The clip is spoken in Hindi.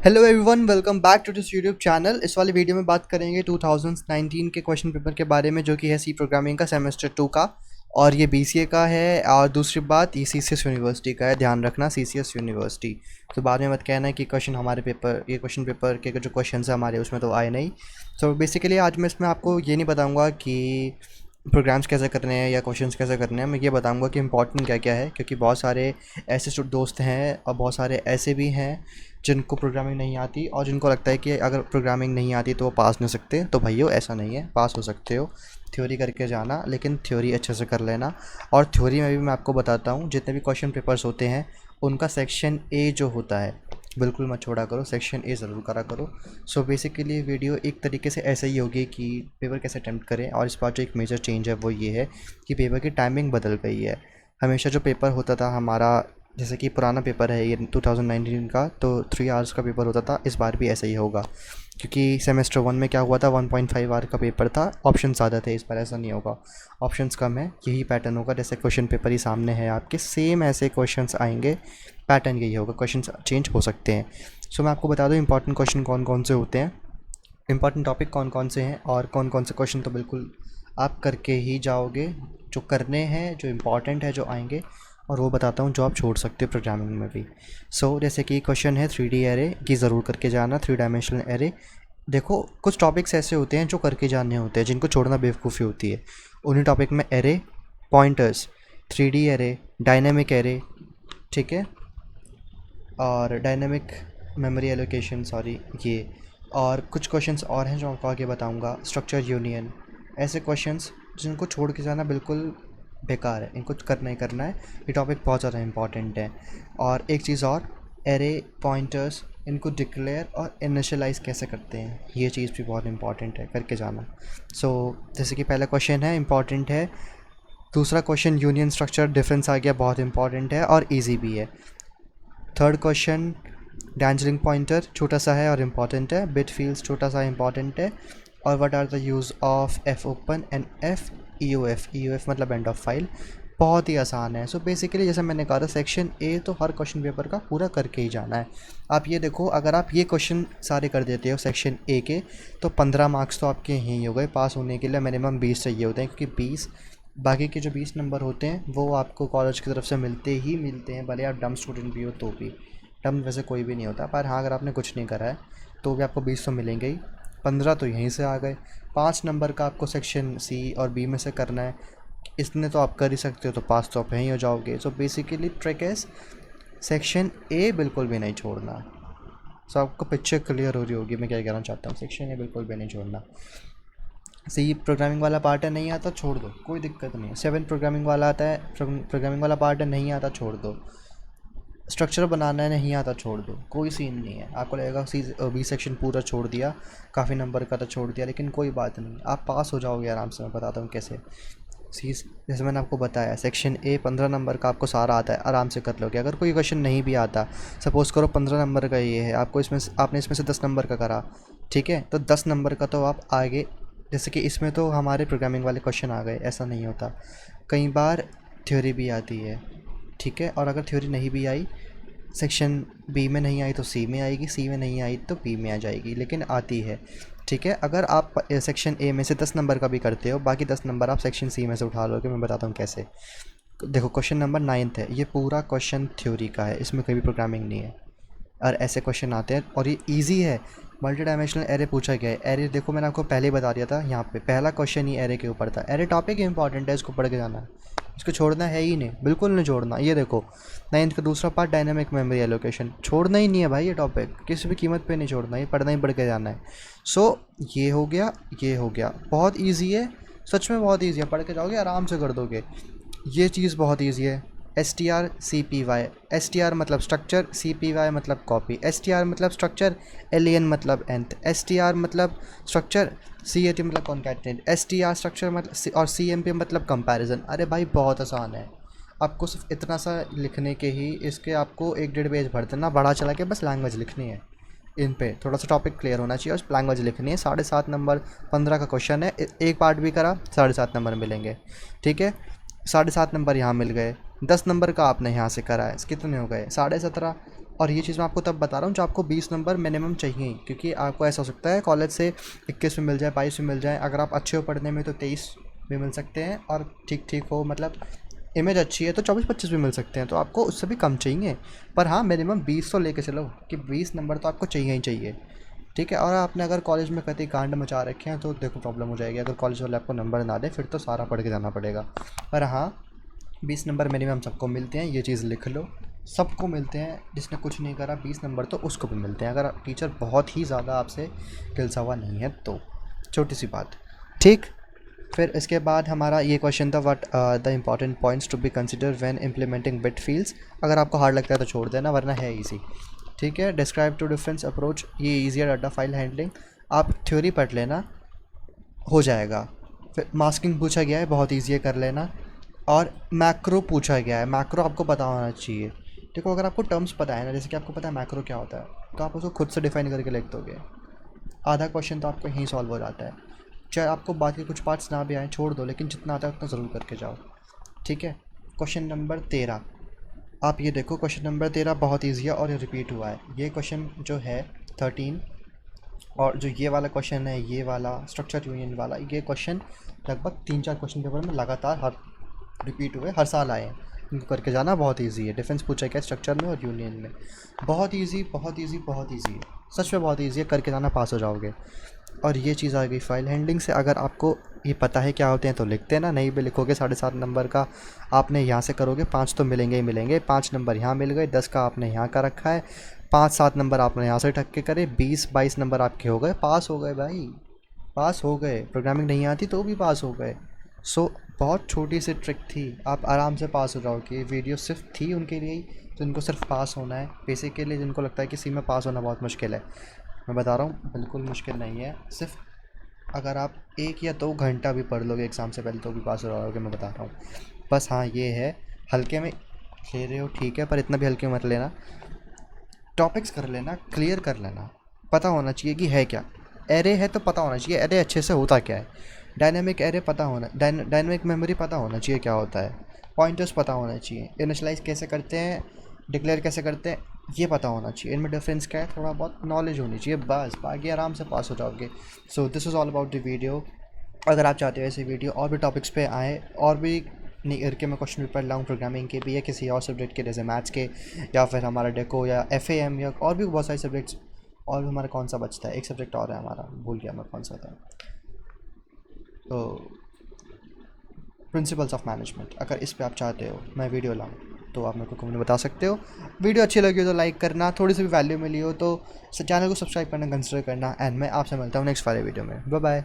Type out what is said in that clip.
Hello everyone, welcome back to this YouTube channel. इस वाली वीडियो में बात करेंगे 2019 के क्वेश्चन पेपर के बारे में, जो कि है सी प्रोग्रामिंग का सेमेस्टर 2 का। और ये बीसीए का है। और दूसरी बात, ये सीसीएस यूनिवर्सिटी का है। ध्यान रखना, सीसीएस यूनिवर्सिटी। तो बाद में मत कहना है कि क्वेश्चन हमारे पेपर, ये क्वेश्चन पेपर के जो क्वेश्चन है हमारे उसमें तो आए नहीं। तो बेसिकली आज मैं इसमें आपको ये नहीं बताऊँगा कि प्रोग्राम्स कैसे करने हैं या क्वेश्चंस कैसे करने हैं। मैं ये बताऊंगा कि इंपॉर्टेंट क्या क्या है, क्योंकि बहुत सारे ऐसे दोस्त हैं और बहुत सारे ऐसे भी हैं जिनको प्रोग्रामिंग नहीं आती और जिनको लगता है कि अगर प्रोग्रामिंग नहीं आती तो वो पास नहीं हो सकते। तो भाइयों, ऐसा नहीं है, पास हो सकते हो। थ्योरी करके जाना, लेकिन थ्योरी अच्छे से कर लेना। और थ्योरी में भी मैं आपको बताता हूँ, जितने भी क्वेश्चन पेपर्स होते हैं उनका सेक्शन ए जो होता है बिल्कुल मत छोड़ा करो, सेक्शन ए ज़रूर करा करो। सो बेसिकली वीडियो एक तरीके से ऐसे ही होगी कि पेपर कैसे अटैम्प्ट करें। और इस बार जो एक मेजर चेंज है वो ये है कि पेपर की टाइमिंग बदल गई है। हमेशा जो पेपर होता था हमारा, जैसे कि पुराना पेपर है ये 2019 का, तो 3 आवर्स का पेपर होता था। इस बार भी ऐसा ही होगा, क्योंकि सेमेस्टर 1 में क्या हुआ था, 1.5 आवर का पेपर था, ऑप्शन ज़्यादा थे। इस बार ऐसा नहीं होगा, ऑप्शंस कम है। यही पैटर्न होगा, जैसे क्वेश्चन पेपर ही सामने है आपके, सेम ऐसे क्वेश्चंस आएंगे। पैटर्न यही होगा, क्वेश्चंस चेंज हो सकते हैं। सो मैं आपको बता दूं इंपॉर्टेंट क्वेश्चन कौन कौन से होते हैं, इंपॉर्टेंट टॉपिक कौन कौन से हैं और कौन कौन से क्वेश्चन तो बिल्कुल आप करके ही जाओगे। जो करने हैं, जो इम्पॉर्टेंट है, जो आएंगे, और वो बताता हूँ जो आप छोड़ सकते हो प्रोग्रामिंग में भी। जैसे कि क्वेश्चन है 3D एरे की, ज़रूर करके जाना। 3 डायमेंशनल एरे, देखो कुछ टॉपिक्स ऐसे होते हैं जो करके जाने होते हैं, जिनको छोड़ना बेवकूफ़ी होती है। उन्हीं टॉपिक में array, pointers, 3D array, dynamic array, ठीक है, और डायनेमिक मेमोरी एलोकेशन, सॉरी ये। और कुछ क्वेश्चंस और हैं जो आपको आगे बताऊंगा, स्ट्रक्चर यूनियन। ऐसे क्वेश्चंस जिनको छोड़ के जाना बिल्कुल बेकार है, इनको करना ही करना है। ये टॉपिक बहुत ज़्यादा इंपॉर्टेंट है। और एक चीज़ और, एरे, पॉइंटर्स, इनको डिक्लेयर और इनिशियलाइज कैसे करते हैं, ये चीज़ भी बहुत इंपॉर्टेंट है, करके जाना। जैसे कि पहला क्वेश्चन है, इंपॉर्टेंट है। दूसरा क्वेश्चन यूनियन स्ट्रक्चर डिफरेंस आ गया, बहुत इंपॉर्टेंट है और ईजी भी है। थर्ड क्वेश्चन, डैंजरिंग पॉइंटर, छोटा सा है और इम्पॉर्टेंट है। बिट फील्ड्स, छोटा सा इम्पॉर्टेंट है। और what are the use of F open and F E O F. E O F मतलब एंड ऑफ फाइल, बहुत ही आसान है। बेसिकली जैसे मैंने कहा था, सेक्शन ए तो हर क्वेश्चन पेपर का पूरा करके ही जाना है। आप ये देखो, अगर आप ये क्वेश्चन सारे कर देते हो सेक्शन ए के, तो 15 मार्क्स तो आपके यहीं हो गए। पास होने के लिए मिनिमम 20 चाहिए होते हैं, क्योंकि 20, बाकी के जो 20 नंबर होते हैं वो आपको कॉलेज की तरफ से मिलते ही मिलते हैं, भले आप डम स्टूडेंट भी हो तो भी। डम वैसे कोई भी नहीं होता, पर हाँ, अगर आपने कुछ नहीं करा है तो भी आपको 20 तो मिलेंगे ही। 15 तो यहीं से आ गए। 5 नंबर का आपको सेक्शन सी और बी में से करना है, इतने तो आप कर ही सकते हो, तो पास तो आप यहीं हो जाओगे। बेसिकली ट्रिक है, सेक्शन ए बिल्कुल भी नहीं छोड़ना। आपको पिक्चर क्लियर हो रही होगी मैं क्या कहना चाहता हूँ। सेक्शन ए बिल्कुल भी नहीं छोड़ना। सी प्रोग्रामिंग वाला पार्ट है, नहीं आता छोड़ दो, कोई दिक्कत नहीं है। 7 प्रोग्रामिंग वाला आता है, प्रोग्रामिंग वाला पार्ट है, नहीं आता छोड़ दो। स्ट्रक्चर बनाना है, नहीं आता छोड़ दो, कोई सीन नहीं है। आपको लगेगा सी बी सेक्शन पूरा छोड़ दिया, काफ़ी नंबर का तो छोड़ दिया, लेकिन कोई बात नहीं, आप पास हो जाओगे आराम से। मैं बताता हूँ कैसे। सी, जैसे मैंने आपको बताया, सेक्शन ए 15 नंबर का आपको सारा आता है, आराम से कर लोगे। अगर कोई क्वेश्चन नहीं भी आता, सपोज़ करो 15 नंबर का ये है, आपको इसमें आपने इसमें से 10 नंबर का करा, ठीक है, तो 10 नंबर का तो आप आगे, जैसे कि इसमें तो हमारे प्रोग्रामिंग वाले क्वेश्चन आ गए, ऐसा नहीं होता। कई बार थ्योरी भी आती है, ठीक है, और अगर थ्योरी नहीं भी आई, सेक्शन बी में नहीं आई तो सी में आएगी, सी में नहीं आई तो बी में आ जाएगी, लेकिन आती है, ठीक है। अगर आप सेक्शन ए में से 10 नंबर का भी करते हो, बाकी 10 नंबर आप सेक्शन सी में से उठा लोगे। मैं बताता हूँ कैसे। देखो, क्वेश्चन नंबर 9 है, ये पूरा क्वेश्चन थ्योरी का है, इसमें कोई भी प्रोग्रामिंग नहीं है। और ऐसे क्वेश्चन आते हैं और ये इजी है। मल्टी डायमेंशनल एरे पूछा गया है। एरे देखो, मैंने आपको पहले ही बता दिया था, यहाँ पे पहला क्वेश्चन ही एरे के ऊपर था। एरे टॉपिक इंपॉर्टेंट है, इसको पढ़ के जाना है, इसको छोड़ना है ही नहीं, बिल्कुल नहीं छोड़ना। ये देखो 9th का दूसरा पार्ट, डायनेमिक मेमोरी एलोकेशन, छोड़ना ही नहीं है भाई, ये टॉपिक किसी भी कीमत पे नहीं छोड़ना, ये पढ़ना ही पढ़ के जाना है। ये हो गया, ये हो गया, बहुत ईजी है, सच में बहुत ईजी है, पढ़ के जाओगे आराम से कर दोगे। ये चीज़ बहुत ईजी है। S T R C P Y, S T R मतलब स्ट्रक्चर, सी पी वाई मतलब कॉपी। एस टी आर मतलब स्ट्रक्चर, एल एन मतलब एंथ। एस टी आर मतलब स्ट्रक्चर, सी ए टी मतलब concatenate. S T R structure मतलब, और सी एम पी मतलब कंपैरिजन। अरे भाई, बहुत आसान है। आपको सिर्फ इतना सा लिखने के ही इसके आपको 1-1.5 पेज भर देना, बड़ा चला के बस लैंग्वेज लिखनी है। इन पे थोड़ा सा टॉपिक क्लियर होना चाहिए और लैंग्वेज लिखनी है। 7.5 नंबर 15 का क्वेश्चन है, एक पार्ट भी करा 7.5 नंबर मिलेंगे, ठीक है। 7.5 नंबर यहाँ मिल गए। 10 नंबर का आपने यहाँ से करा है, कितने हो गए, 17.5। और ये चीज़ मैं आपको तब बता रहा हूँ जो आपको 20 नंबर मिनिमम चाहिए, क्योंकि आपको ऐसा हो सकता है कॉलेज से 21 में मिल जाए, 22 में मिल जाए। अगर आप अच्छे हो पढ़ने में तो 23 में मिल सकते हैं, और ठीक ठीक हो मतलब इमेज अच्छी है तो 24-25 भी मिल सकते हैं, तो आपको उससे भी कम चाहिए। पर हाँ, मिनिमम 20 तो लेके चलो कि 20 नंबर तो आपको चाहिए ही चाहिए। ठीक है। और आपने अगर कॉलेज में कभी कांड मचा रखे हैं तो देखो प्रॉब्लम हो जाएगी, अगर कॉलेज वाले आपको नंबर ना दे फिर तो सारा पढ़ के जाना पड़ेगा। पर हाँ, 20 नंबर मिनिमम सबको मिलते हैं, ये चीज़ लिख लो। सबको मिलते हैं, जिसने कुछ नहीं करा 20 नंबर तो उसको भी मिलते हैं, अगर टीचर बहुत ही ज़्यादा आपसे गिलसा हुआ नहीं है तो। छोटी सी बात। ठीक। फिर इसके बाद हमारा ये क्वेश्चन था, what the important points to be consider when implementing bit fields. अगर आपको हार्ड लगता है तो छोड़ देना, वरना है इजी। ठीक है। डिस्क्राइब टू डिफरेंस अप्रोच, ये ईजियर डाटा फाइल हैंडलिंग, आप थ्योरी पढ़ लेना, हो जाएगा। फिर मास्किंग पूछा गया है, बहुत ईजी है, कर लेना। और मैक्रो पूछा गया है, मैक्रो आपको पता होना चाहिए। देखो अगर आपको टर्म्स पता है ना, जैसे कि आपको पता है मैक्रो क्या होता है, तो आप उसको खुद से डिफाइन करके लिख दोगे, आधा क्वेश्चन तो आपको यहीं सॉल्व हो जाता है। चाहे आपको बाकी कुछ पार्ट्स ना भी आए छोड़ दो, लेकिन जितना आता है उतना ज़रूर करके जाओ। ठीक है। क्वेश्चन नंबर 13, आप ये देखो, क्वेश्चन नंबर 13 बहुत ईजी है और ये रिपीट हुआ है। ये क्वेश्चन जो है 13, और जो ये वाला क्वेश्चन है, ये वाला स्ट्रक्चर यूनियन वाला, ये क्वेश्चन लगभग 3-4 क्वेश्चन पेपर में लगातार हर रिपीट हुए, हर साल आए हैं। इनको करके जाना बहुत इजी है। डिफरेंस पूछा गया स्ट्रक्चर में और यूनियन में, बहुत इजी बहुत इजी बहुत इजी है, सच में बहुत इजी है, करके जाना पास हो जाओगे। और ये चीज़ आ गई फाइल हैंडलिंग से। अगर आपको ये पता है क्या होते हैं तो लिखते ना, नहीं भी लिखोगे 7.5 नंबर का आपने यहाँ से करोगे, 5 तो मिलेंगे ही मिलेंगे। 5 नंबर यहाँ मिल गए, 10 का आपने यहाँ का रखा है, 5-7 नंबर आपने यहाँ से ठक के करे, 20-22 नंबर आपके हो गए, पास हो गए भाई, पास हो गए। प्रोग्रामिंग नहीं आती तो भी पास हो गए। सो बहुत छोटी सी ट्रिक थी, आप आराम से पास हो जाओगे। ये वीडियो सिर्फ थी उनके लिए ही जिनको सिर्फ पास होना है, बेसिकली जिनको लगता है कि सी में पास होना बहुत मुश्किल है। मैं बता रहा हूँ बिल्कुल मुश्किल नहीं है, सिर्फ अगर आप 1 या 2 घंटा भी पढ़ लोगे एग्ज़ाम से पहले तो भी पास हो जाओगे, मैं बता रहा हूँ। बस हाँ ये है, हल्के में ले रहे हो ठीक है, पर इतना भी हल्के मत लेना। टॉपिक्स कर लेना, क्लियर कर लेना, पता होना चाहिए कि है क्या। एरे है तो पता होना चाहिए एरे अच्छे से होता क्या है। डायनेमिक एरे पता होना, डायनेमिक मेमोरी पता होना चाहिए क्या होता है। पॉइंटर्स पता होना चाहिए, इनिशियलाइज कैसे करते हैं, डिक्लेयर कैसे करते हैं, ये पता होना चाहिए। इनमें डिफरेंस क्या है, थोड़ा बहुत नॉलेज होनी चाहिए, बस बाकी आराम से पास हो जाओगे। So this is all about the video. अगर आप चाहते हो ऐसे वीडियो और भी टॉपिक्स पे आए, और भी ईयर के मैं क्वेश्चन पेपर लाऊँ प्रोग्रामिंग के भी, या किसी और सब्जेक्ट के जैसे मैथ्स के, या फिर हमारा डेको या FAM, या और भी बहुत सारे सब्जेक्ट्स। और भी हमारा कौन सा बचता है, एक सब्जेक्ट और है हमारा, भूल गया मैं कौन सा था, तो प्रिंसिपल्स ऑफ मैनेजमेंट। अगर इस पे आप चाहते हो मैं वीडियो लाऊं तो आप मेरे को कमेंट में बता सकते हो। वीडियो अच्छी लगी हो तो लाइक करना, थोड़ी सी भी वैल्यू मिली हो तो चैनल को सब्सक्राइब करना कंसिडर करना। एंड मैं आपसे मिलता हूँ नेक्स्ट वाले वीडियो में। Bye bye.